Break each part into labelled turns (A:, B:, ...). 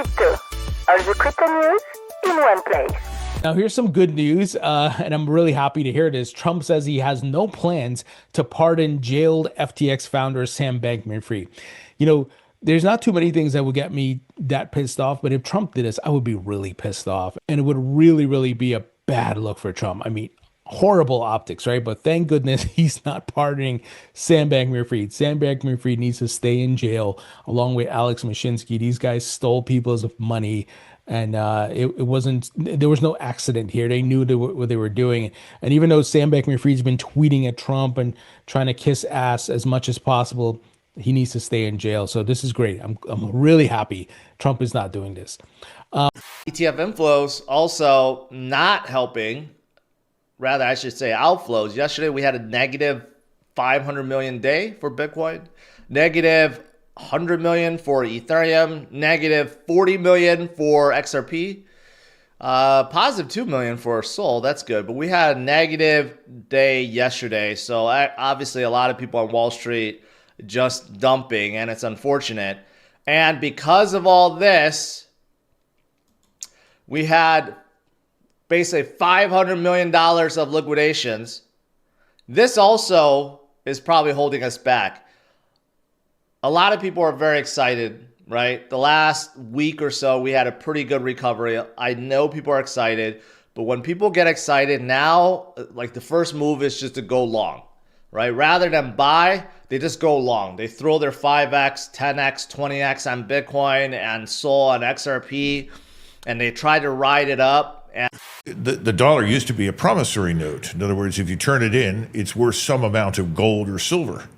A: Crypto. All the crypto news in one place.
B: Now, here's some good news, and I'm really happy to hear this. Trump says he has no plans to pardon jailed FTX founder Sam Bankman-Fried. You know, there's not too many things that would get me that pissed off, but if Trump did this, I would be really pissed off, and it would really, really be a bad look for Trump. I mean, horrible optics, right? But thank goodness he's not pardoning Sam Bankman-Fried. Sam Bankman-Fried needs to stay in jail along with Alex Mashinsky. These guys stole people's money. And there was no accident here. They knew what they were doing. And even though Sam Bankman-Fried's been tweeting at Trump and trying to kiss ass as much as possible, he needs to stay in jail. So this is great. I'm really happy Trump is not doing this.
C: ETF inflows also not helping. Rather, I should say outflows. Yesterday, we had a negative 500 million day for Bitcoin, negative 100 million for Ethereum, negative 40 million for XRP, positive 2 million for Sol. That's good. But we had a negative day yesterday. So obviously a lot of people on Wall Street just dumping, and it's unfortunate. And because of all this, we had basically $500 million of liquidations. This also is probably holding us back. A lot of people are very excited, right? The last week or so, we had a pretty good recovery. I know people are excited, but when people get excited now, like the first move is just to go long, right? Rather than buy, they just go long. They throw their 5x, 10x, 20x on Bitcoin and Sol and XRP, and they try to ride it up. And
D: the dollar used to be a promissory note. In other words, if you turn it in, it's worth some amount of gold or silver.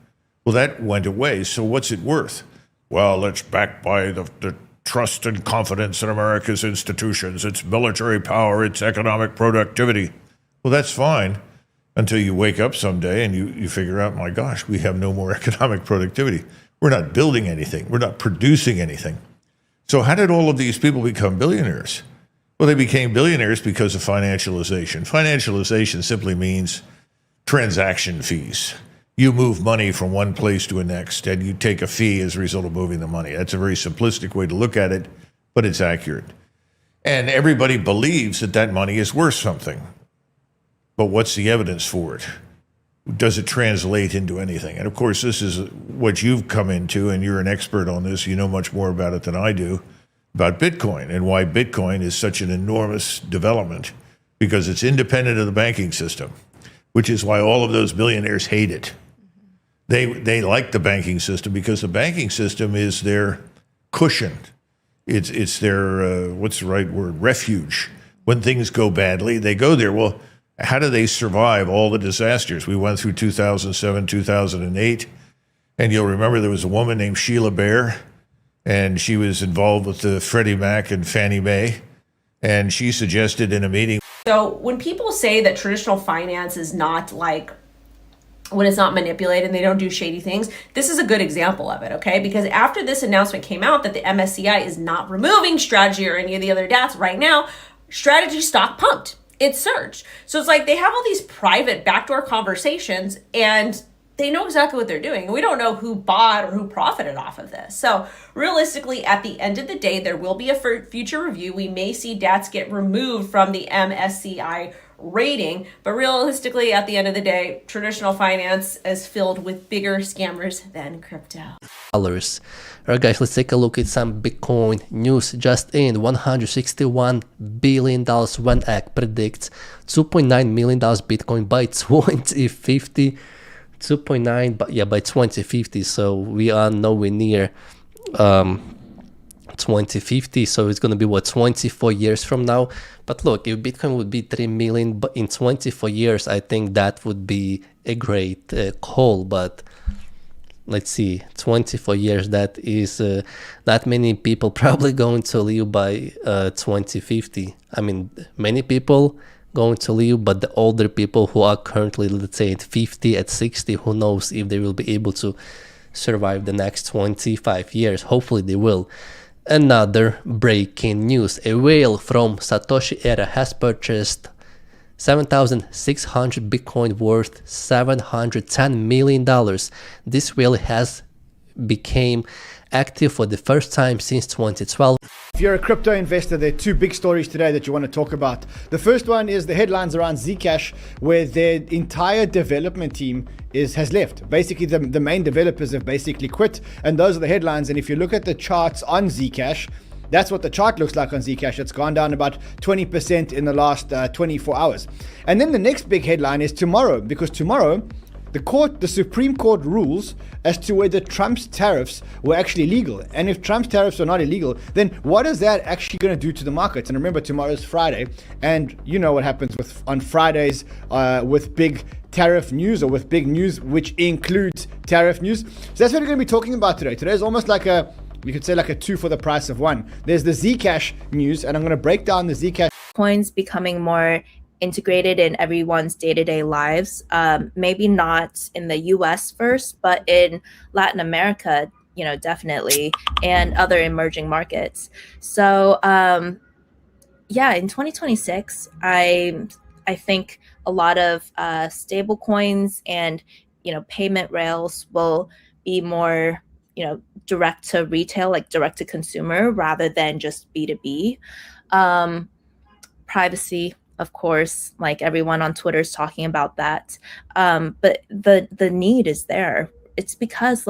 D: Well, that went away. So what's it worth? Well, it's backed by the trust and confidence in America's institutions. It's military power. It's economic productivity. Well, that's fine until you wake up someday and you figure out, my gosh, we have no more economic productivity. We're not building anything. We're not producing anything. So how did all of these people become billionaires? Well, they became billionaires because of financialization. Financialization simply means transaction fees. You move money from one place to the next, and you take a fee as a result of moving the money. That's a very simplistic way to look at it, but it's accurate. And everybody believes that that money is worth something. But what's the evidence for it? Does it translate into anything? And of course, this is what you've come into, and you're an expert on this. You know much more about it than I do, about Bitcoin and why Bitcoin is such an enormous development, because it's independent of the banking system, which is why all of those billionaires hate it. They like the banking system because the banking system is their cushion. It's their, what's the right word, refuge. When things go badly, they go there. Well, how do they survive all the disasters? We went through 2007, 2008, and you'll remember there was a woman named Sheila Bair, and she was involved with the Freddie Mac and Fannie Mae, and she suggested in a meeting.
E: So when people say that traditional finance is not like, when it's not manipulated and they don't do shady things, this is a good example of it, okay? Because after this announcement came out that the MSCI is not removing Strategy or any of the other DATs right now, Strategy stock pumped. It surged. So it's like they have all these private backdoor conversations and they know exactly what they're doing. We don't know who bought or who profited off of this. So realistically, at the end of the day, there will be a future review. We may see DATs get removed from the MSCI rating, but realistically, at the end of the day, traditional finance is filled with bigger scammers than crypto.
F: Alright guys, let's take a look at some Bitcoin news. Just in, $161 billion VanEck predicts $2.9 million Bitcoin by 2050. 2.9, but yeah, by 2050. So we are nowhere near 2050. So it's gonna be what, 24 years from now. But look, if Bitcoin would be 3 million, but in 24 years, I think that would be a great call. But let's see, 24 years, that is not many people probably going to live by 2050. I mean, many people going to live, but the older people who are currently, let's say, at 50, at 60, who knows if they will be able to survive the next 25 years. Hopefully they will. Another breaking news: a whale from Satoshi era has purchased 7,600 Bitcoin worth $710 million. This whale has became active for the first time since 2012.
C: If
G: you're a crypto investor, there are two big stories today that you want to talk about. The first one is the headlines around Zcash, where their entire development team has left. Basically, the main developers have basically quit, and those are the headlines. And if you look at the charts on Zcash, that's what the chart looks like on Zcash. It's gone down about 20% in the last 24 hours. And then the next big headline is tomorrow, because tomorrow, the Supreme Court rules as to whether Trump's tariffs were actually legal. And if Trump's tariffs are not illegal, then what is that actually going to do to the markets? And remember, tomorrow's Friday, and you know what happens on Fridays with big tariff news, or with big news, which includes tariff news. So that's what we're going to be talking about today. Today is almost like you could say like a two for the price of one. There's the Zcash news, and I'm going to break down the Zcash
H: coins becoming more integrated in everyone's day-to-day lives. Maybe not in the US first, but in Latin America, definitely, and other emerging markets. So in 2026, I think a lot of stable coins and payment rails will be more direct to retail, like direct to consumer, rather than just B2B. Privacy, of course, like everyone on Twitter is talking about that. But the need is there. It's because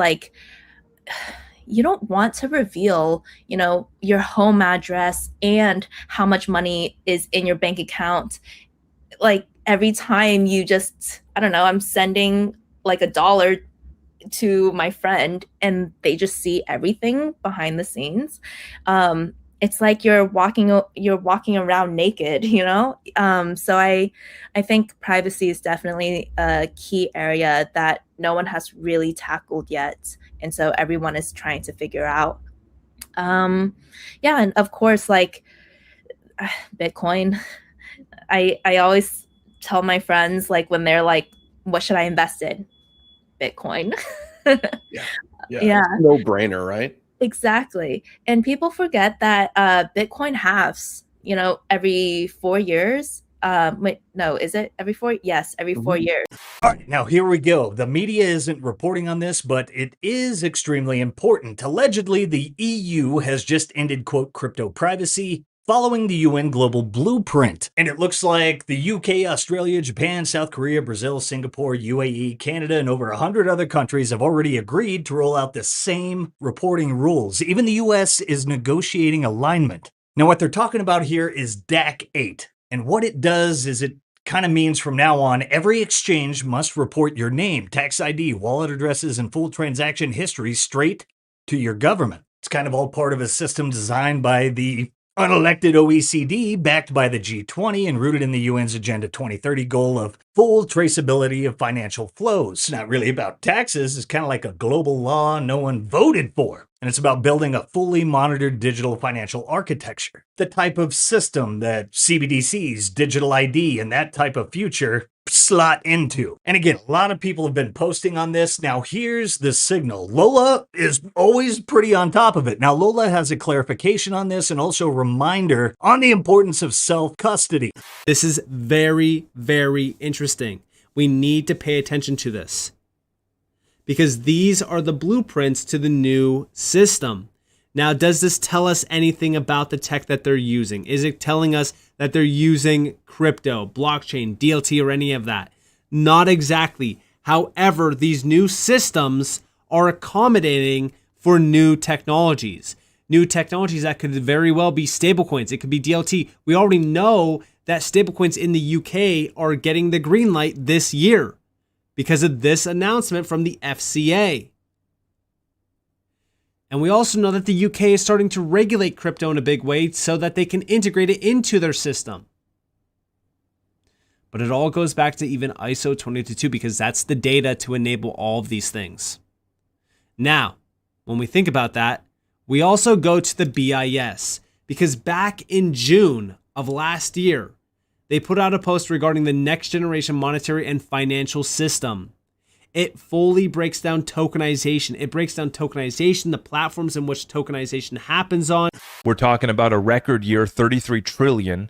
H: you don't want to reveal, your home address and how much money is in your bank account. Like every time you I'm sending like $1 to my friend and they just see everything behind the scenes. It's like you're walking around naked, So I think privacy is definitely a key area that no one has really tackled yet, and so everyone is trying to figure out. And of course, Bitcoin. I always tell my friends, when they're like, "What should I invest in?" Bitcoin. Yeah.
I: No brainer, right?
H: Exactly. And people forget that Bitcoin halves, every 4 years. Is it every 4? Yes, every 4 years.
J: All right, now here we go. The media isn't reporting on this, but it is extremely important. Allegedly, the EU has just ended, quote, crypto privacy following the UN Global Blueprint. And it looks like the UK, Australia, Japan, South Korea, Brazil, Singapore, UAE, Canada, and over 100 other countries have already agreed to roll out the same reporting rules. Even the US is negotiating alignment. Now, what they're talking about here is DAC 8. And what it does is it kind of means from now on, every exchange must report your name, tax ID, wallet addresses, and full transaction history straight to your government. It's kind of all part of a system designed by the unelected OECD, backed by the G20 and rooted in the UN's Agenda 2030 goal of full traceability of financial flows. It's not really about taxes. It's kind of like a global law no one voted for. And it's about building a fully monitored digital financial architecture, the type of system that CBDCs, digital ID, and that type of future slot into. And again, a lot of people have been posting on this. Now, here's the signal. Lola is always pretty on top of it. Now, Lola has a clarification on this and also a reminder on the importance of self-custody.
K: This is very, very interesting. We need to pay attention to this because these are the blueprints to the new system. Now, does this tell us anything about the tech that they're using? Is it telling us that they're using crypto, blockchain, DLT, or any of that? Not exactly. However, these new systems are accommodating for new technologies. New technologies that could very well be stablecoins. It could be DLT. We already know that stablecoins in the UK are getting the green light this year because of this announcement from the FCA. And we also know that the UK is starting to regulate crypto in a big way so that they can integrate it into their system. But it all goes back to even ISO 20022 because that's the data to enable all of these things. Now, when we think about that, we also go to the BIS because back in June of last year, they put out a post regarding the next generation monetary and financial system. It fully breaks down tokenization. It breaks down tokenization, the platforms in which tokenization happens on.
L: We're talking about a record year, 33 trillion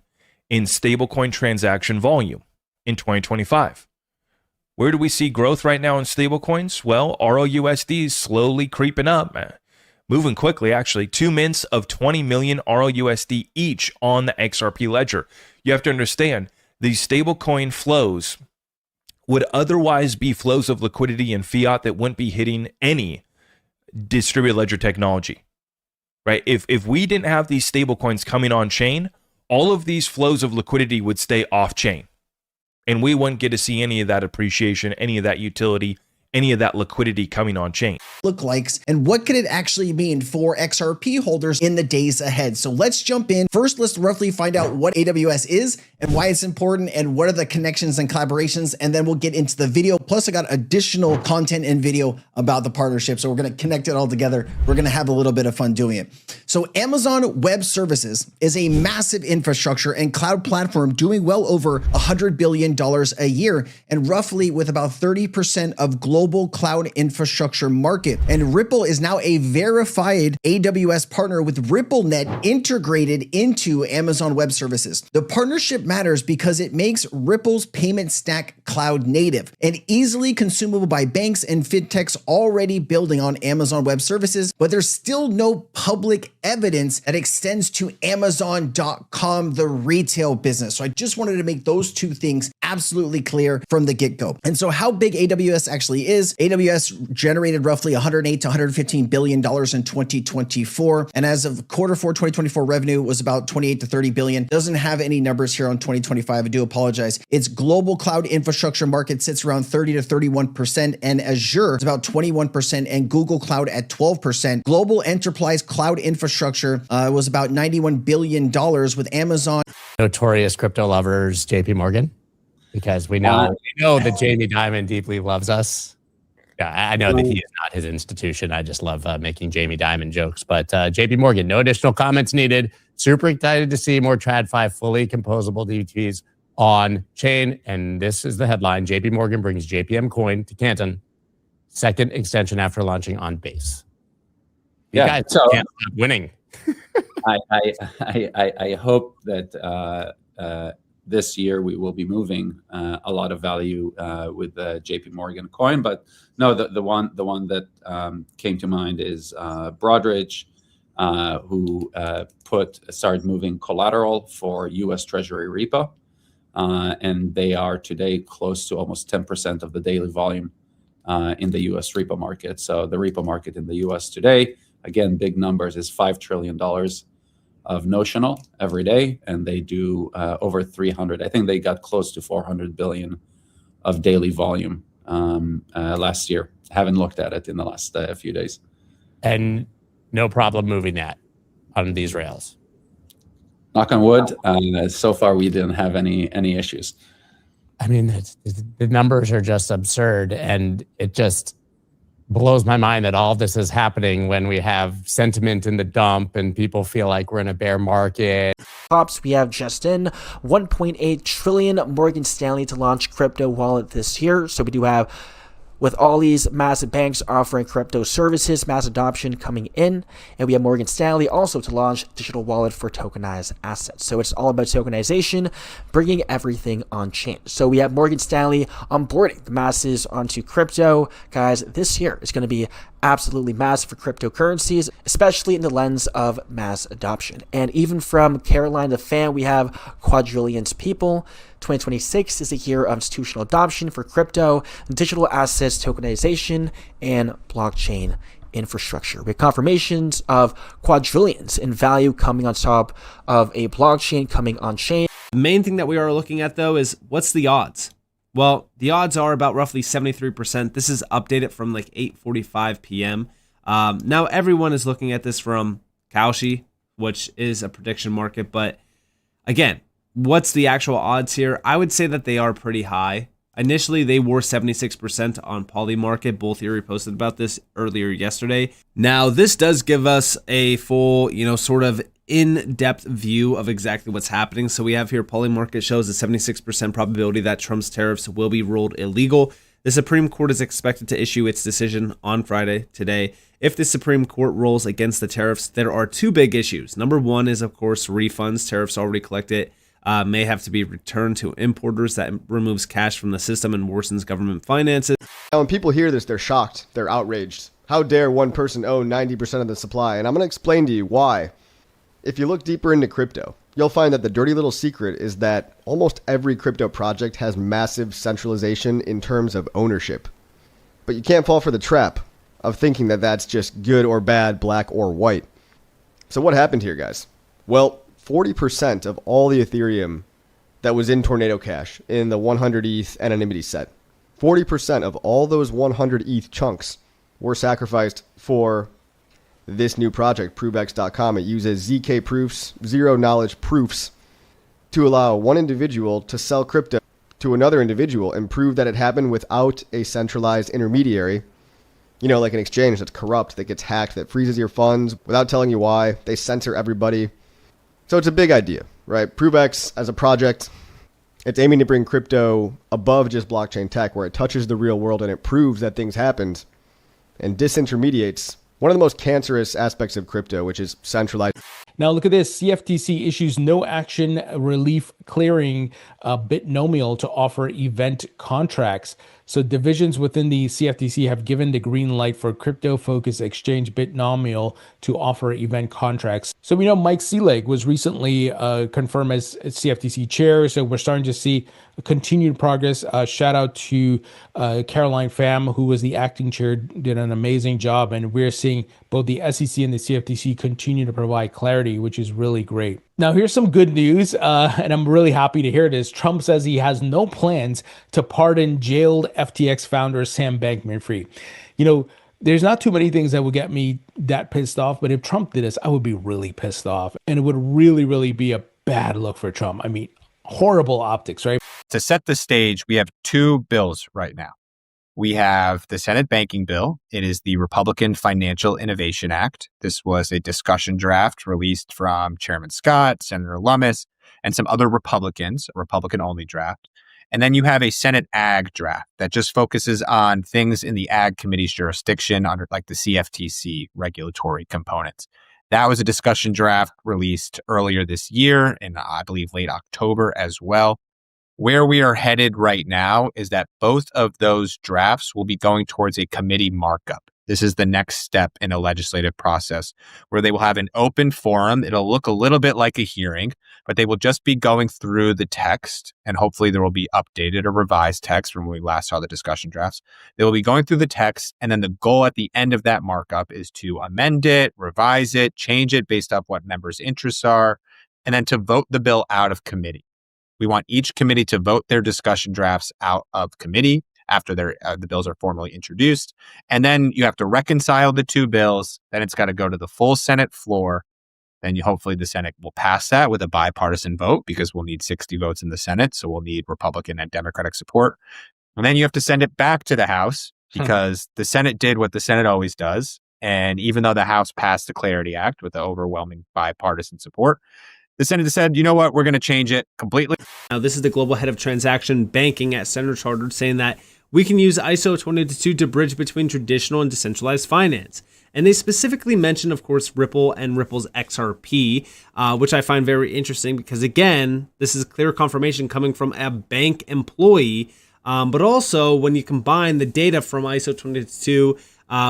L: in stablecoin transaction volume in 2025. Where do we see growth right now in stablecoins? Well, ROUSD is slowly creeping up, moving quickly, actually. 2 mints of 20 million RLUSD each on the XRP ledger. You have to understand, these stablecoin flows would otherwise be flows of liquidity and fiat that wouldn't be hitting any distributed ledger technology, right? If we didn't have these stablecoins coming on chain, all of these flows of liquidity would stay off chain, and we wouldn't get to see any of that appreciation, any of that utility, any of that liquidity coming on chain.
I: Look likes, and what could it actually mean for XRP holders in the days ahead? So let's jump in. First, let's roughly find out what AWS is and why it's important and what are the connections and collaborations, and then we'll get into the video. Plus, I got additional content and video about the partnership, so we're going to connect it all together. We're going to have a little bit of fun doing it. So Amazon Web Services is a massive infrastructure and cloud platform doing well over $100 billion a year, and roughly with about 30% of global cloud infrastructure market. And Ripple is now a verified AWS partner with RippleNet integrated into Amazon Web Services. The partnership matters because it makes Ripple's payment stack cloud native and easily consumable by banks and fintechs already building on Amazon Web Services, but there's still no public evidence that extends to Amazon.com, the retail business. So I just wanted to make those two things absolutely clear from the get-go. And so how big AWS actually is, AWS generated roughly $108 to $115 billion in 2024. And as of quarter 4, 2024 revenue was about 28 to 30 billion. Doesn't have any numbers here on 2025. I do apologize. Its global cloud infrastructure market sits around 30 to 31%, and Azure is about 21%, and Google Cloud at 12%. Global enterprise cloud infrastructure was about $91 billion with Amazon.
M: Notorious crypto lovers, JP Morgan, because we know that Jamie Dimon deeply loves us. Yeah, I know that he is not his institution. I just love making Jamie Dimon jokes. But JP Morgan, no additional comments needed. Super excited to see more TradFi fully composable DTs on chain. And this is the headline. JP Morgan brings JPM coin to Canton. Second extension after launching on Base. You guys can't stop winning.
N: I hope that this year we will be moving a lot of value with the JP Morgan coin. But no, the one that came to mind is Broadridge, who started moving collateral for U.S. Treasury repo. And they are today close to almost 10% of the daily volume in the U.S. repo market. So the repo market in the U.S. today, again, big numbers, is $5 trillion of notional every day, and they do over 300. I think they got close to 400 billion of daily volume last year. Haven't looked at it in the last few days.
M: And no problem moving that on these rails.
N: Knock on wood. So far, we didn't have any issues.
M: I mean, the numbers are just absurd, and it just blows my mind that all of this is happening when we have sentiment in the dump and people feel like we're in a bear market.
O: We have just in 1.8 trillion Morgan Stanley to launch crypto wallet this year. So we do have, with all these massive banks offering crypto services, mass adoption coming in, and we have Morgan Stanley also to launch digital wallet for tokenized assets. So it's all about tokenization, bringing everything on chain. So we have Morgan Stanley onboarding the masses onto crypto. Guys, this year is going to be absolutely massive for cryptocurrencies, especially in the lens of mass adoption. And even from Caroline the Fan, we have quadrillions people. 2026 is a year of institutional adoption for crypto, digital assets, tokenization, and blockchain infrastructure. We have confirmations of quadrillions in value coming on top of a blockchain coming on chain.
K: The main thing that we are looking at, though, is what's the odds? Well, the odds are about roughly 73%. This is updated from like 8:45 p.m. Now everyone is looking at this from Kalshi, which is a prediction market. But again, what's the actual odds here? I would say that they are pretty high. Initially, they were 76% on Polymarket. Bull Theory posted about this earlier yesterday. Now, this does give us a full, sort of in-depth view of exactly what's happening. So we have here Polymarket shows a 76% probability that Trump's tariffs will be ruled illegal. The Supreme Court is expected to issue its decision on Friday, today. If the Supreme Court rules against the tariffs, there are two big issues. Number one is, of course, refunds. Tariffs already collected may have to be returned to importers. That removes cash from the system and worsens government finances.
P: When people hear this, they're shocked. They're outraged. How dare one person own 90% of the supply? And I'm going to explain to you why. If you look deeper into crypto, you'll find that the dirty little secret is that almost every crypto project has massive centralization in terms of ownership. But you can't fall for the trap of thinking that that's just good or bad, black or white. So what happened here, guys? Well, 40% of all the Ethereum that was in Tornado Cash in the 100 ETH anonymity set, 40% of all those 100 ETH chunks were sacrificed for this new project, provex.com. It uses ZK proofs, zero knowledge proofs, to allow one individual to sell crypto to another individual and prove that it happened without a centralized intermediary. You know, like an exchange that's corrupt, that gets hacked, that freezes your funds without telling you why. They censor everybody. So it's a big idea, right? Provex as a project, it's aiming to bring crypto above just blockchain tech, where it touches the real world and it proves that things happened and disintermediates one of the most cancerous aspects of crypto, which is centralized.
B: Now look at this. CFTC issues no action relief clearing Bitnomial to offer event contracts. So divisions within the CFTC have given the green light for crypto-focused exchange Bitnomial to offer event contracts. So we know Mike Seelig was recently confirmed as CFTC chair. So we're starting to see continued progress. Shout out to Caroline Pham, who was the acting chair, did an amazing job. And we're seeing both the SEC and the CFTC continue to provide clarity, which is really great. Now, here's some good news, and I'm really happy to hear this. Trump says he has no plans to pardon jailed FTX founder Sam Bankman-Fried. You know, there's not too many things that would get me that pissed off, but if Trump did this, I would be really pissed off. And it would really, really be a bad look for Trump. I mean, horrible optics, right?
Q: To set the stage, we have two bills right now. We have the Senate banking bill. It is the Republican Financial Innovation Act. This was a discussion draft released from Chairman Scott, Senator Lummis, and some other Republicans, a Republican-only draft. And then you have a Senate Ag draft that just focuses on things in the Ag Committee's jurisdiction under like the CFTC regulatory components. That was a discussion draft released earlier this year in, I believe, late October as well. Where we are headed right now is that both of those drafts will be going towards a committee markup. This is the next step in a legislative process where they will have an open forum. It'll look a little bit like a hearing, but they will just be going through the text, and hopefully there will be updated or revised text from when we last saw the discussion drafts. They will be going through the text, and then the goal at the end of that markup is to amend it, revise it, change it based off what members' interests are, and then to vote the bill out of committee. We want each committee to vote their discussion drafts out of committee after the bills are formally introduced. And then you have to reconcile the two bills. Then it's got to go to the full Senate floor. Then hopefully the Senate will pass that with a bipartisan vote, because we'll need 60 votes in the Senate. So we'll need Republican and Democratic support. And then you have to send it back to the House, because the Senate did what the Senate always does. And even though the House passed the Clarity Act with the overwhelming bipartisan support, the Senate said, you know what, we're going to change it completely.
K: Now, this is the global head of transaction banking at Standard Chartered saying that we can use ISO 20022 to bridge between traditional and decentralized finance. And they specifically mention, of course, Ripple and Ripple's XRP, which I find very interesting because, again, this is clear confirmation coming from a bank employee. But also, when you combine the data from ISO 20022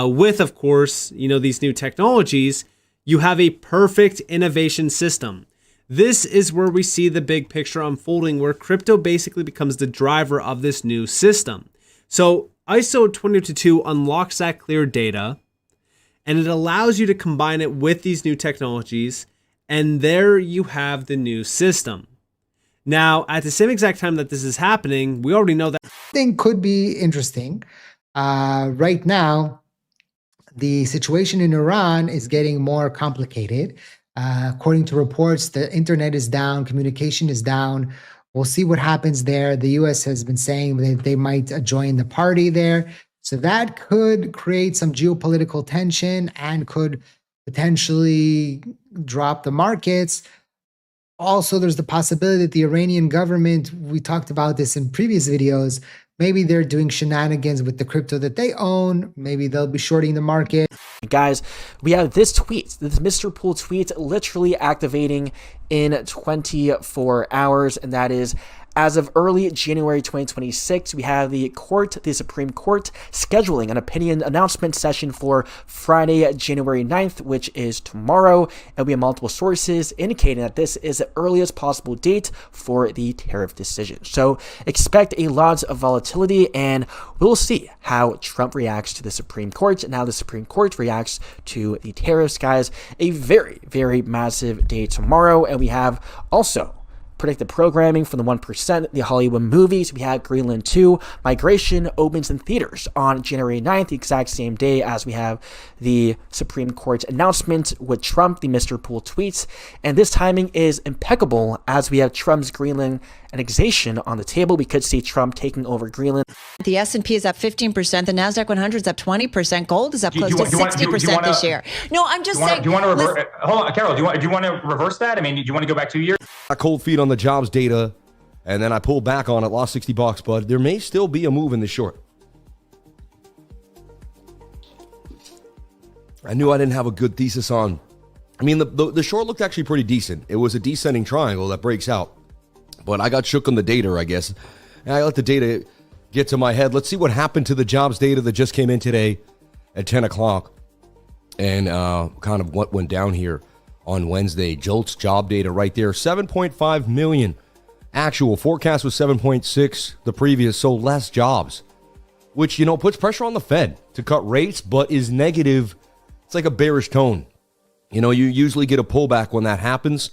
K: with, of course, these new technologies, you have a perfect innovation system. This is where we see the big picture unfolding, where crypto basically becomes the driver of this new system. So ISO 20022 unlocks that clear data, and it allows you to combine it with these new technologies, and there you have the new system. Now, at the same exact time that this is happening, we already know that
R: thing could be interesting. Right now, the situation in Iran is getting more complicated. According to reports, the internet is down, communication is down. We'll see what happens there. The US has been saying that they might join the party there. So that could create some geopolitical tension and could potentially drop the markets. Also, there's the possibility that the Iranian government, we talked about this in previous videos, maybe they're doing shenanigans with the crypto that they own. Maybe they'll be shorting the market.
O: Guys, we have this tweet, this Mr. Pool tweet, literally activating in 24 hours, and that is as of early January 2026, we have the Supreme Court, scheduling an opinion announcement session for Friday, January 9th, which is tomorrow. And we have multiple sources indicating that this is the earliest possible date for the tariff decision. So expect a lot of volatility, and we'll see how Trump reacts to the Supreme Court and how the Supreme Court reacts to the tariffs, guys. A very, very massive day tomorrow. And we have also predicted programming from the 1%, the Hollywood movies. We have Greenland 2. Migration opens in theaters on January 9th, the exact same day as we have the Supreme Court announcement with Trump, the Mr. Pool tweets. And this timing is impeccable as we have Trump's Greenland annexation on the table. We could see Trump taking over Greenland.
S: The S&P is up 15%. The NASDAQ 100 is up 20%. Gold is up close to 60% this year. No, I'm just saying.
T: Do you want to reverse? Hold on, Carol. Do you want to reverse that? I mean, do you want to go back 2 years?
U: A cold feet on the jobs data, and then I pulled back on it, lost $60, but there may still be a move in the short. I knew I didn't have a good thesis on. I mean, the short looked actually pretty decent. It was a descending triangle that breaks out, but I got shook on the data, I guess. And I let the data get to my head. Let's see what happened to the jobs data that just came in today at 10 o'clock and kind of what went down here on Wednesday. JOLTS job data right there, 7.5 million. Actual forecast was 7.6 the previous, so less jobs, which, you know, puts pressure on the Fed to cut rates, but is negative. It's like a bearish tone. You know, you usually get a pullback when that happens.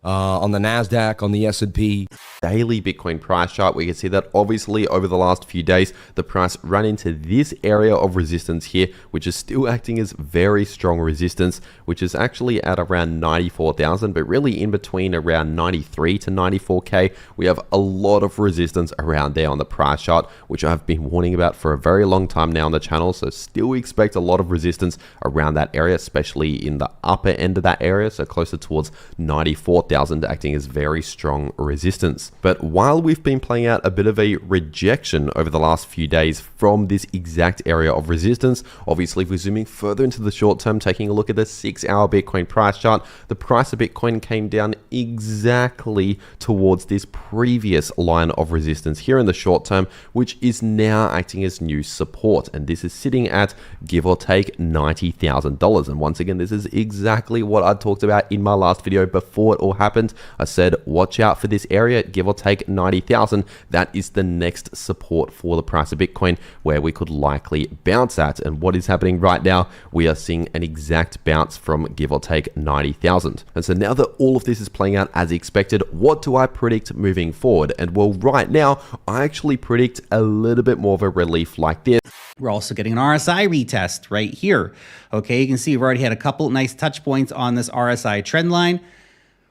U: On the NASDAQ, on the S&P.
V: Daily Bitcoin price chart, we can see that obviously over the last few days, the price ran into this area of resistance here, which is still acting as very strong resistance, which is actually at around 94,000, but really in between around 93 to 94K. We have a lot of resistance around there on the price chart, which I've been warning about for a very long time now on the channel. So still expect a lot of resistance around that area, especially in the upper end of that area, so closer towards 94,000, acting as very strong resistance. But while we've been playing out a bit of a rejection over the last few days from this exact area of resistance, obviously if we're zooming further into the short term, taking a look at the 6-hour Bitcoin price chart, the price of Bitcoin came down exactly towards this previous line of resistance here in the short term, which is now acting as new support. And this is sitting at give or take $90,000. And once again, this is exactly what I talked about in my last video before it all happened. I said, watch out for this area, give or take 90,000. That is the next support for the price of Bitcoin, where we could likely bounce at. And what is happening right now, we are seeing an exact bounce from give or take 90,000. And so now that all of this is playing out as expected, what do I predict moving forward? And well, right now, I actually predict a little bit more of a relief like this.
W: We're also getting an RSI retest right here. Okay, you can see we've already had a couple nice touch points on this RSI trend line.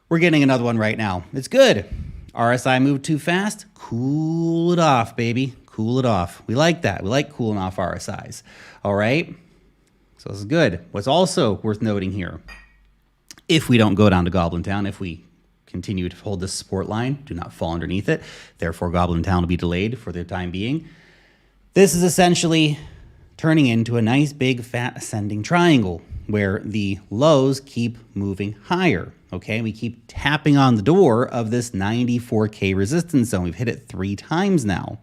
W: We're getting another one right now. It's good. RSI moved too fast. Cool it off, baby. Cool it off. We like that. We like cooling off RSIs. All right. So this is good. What's also worth noting here, if we don't go down to Goblin Town, if we continue to hold this support line, do not fall underneath it. Therefore, Goblin Town will be delayed for the time being. This is essentially turning into a nice big fat ascending triangle where the lows keep moving higher. Okay, we keep tapping on the door of this 94K resistance zone. We've hit it 3 times now.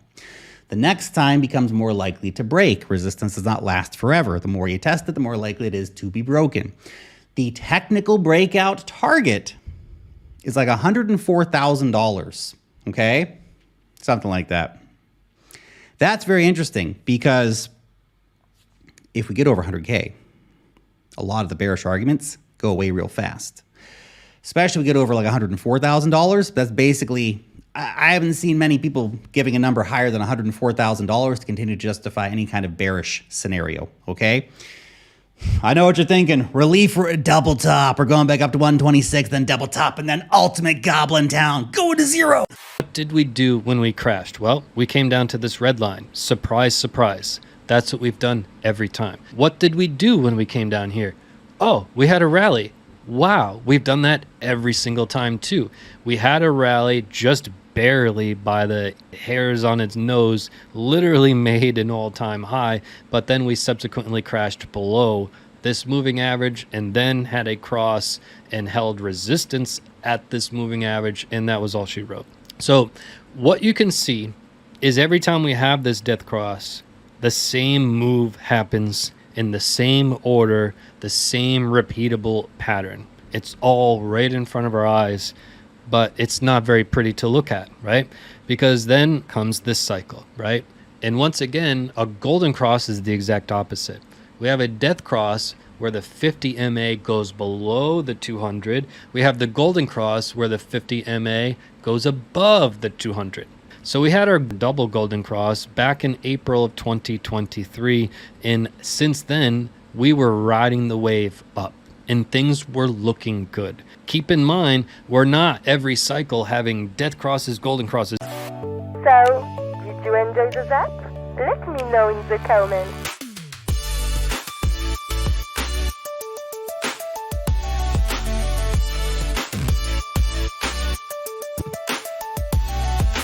W: The next time becomes more likely to break. Resistance does not last forever. The more you test it, the more likely it is to be broken. The technical breakout target is like $104,000. Okay, something like that. That's very interesting because if we get over 100K, a lot of the bearish arguments go away real fast. Especially if we get over like $104,000. That's basically, I haven't seen many people giving a number higher than $104,000 to continue to justify any kind of bearish scenario, okay? I know what you're thinking. Relief for a double top. We're going back up to 126, then double top, and then ultimate Goblin Town. Go to zero.
X: What did we do when we crashed? Well, we came down to this red line. Surprise, surprise. That's what we've done every time. What did we do when we came down here? Oh, we had a rally. Wow, we've done that every single time too. We had a rally just barely by the hairs on its nose, literally made an all-time high, but then we subsequently crashed below this moving average and then had a cross and held resistance at this moving average, and that was all she wrote. So what you can see is every time we have this death cross, the same move happens in the same order, the same repeatable pattern. It's all right in front of our eyes, but it's not very pretty to look at, right? Because then comes this cycle, right? And once again, a golden cross is the exact opposite. We have a death cross where the 50 MA goes below the 200. We have the golden cross where the 50 MA goes above the 200. So we had our double golden cross back in April of 2023. And since then, we were riding the wave up and things were looking good. Keep in mind, we're not every cycle having death crosses, golden crosses.
A: So, did you enjoy the app? Let me know in the comments.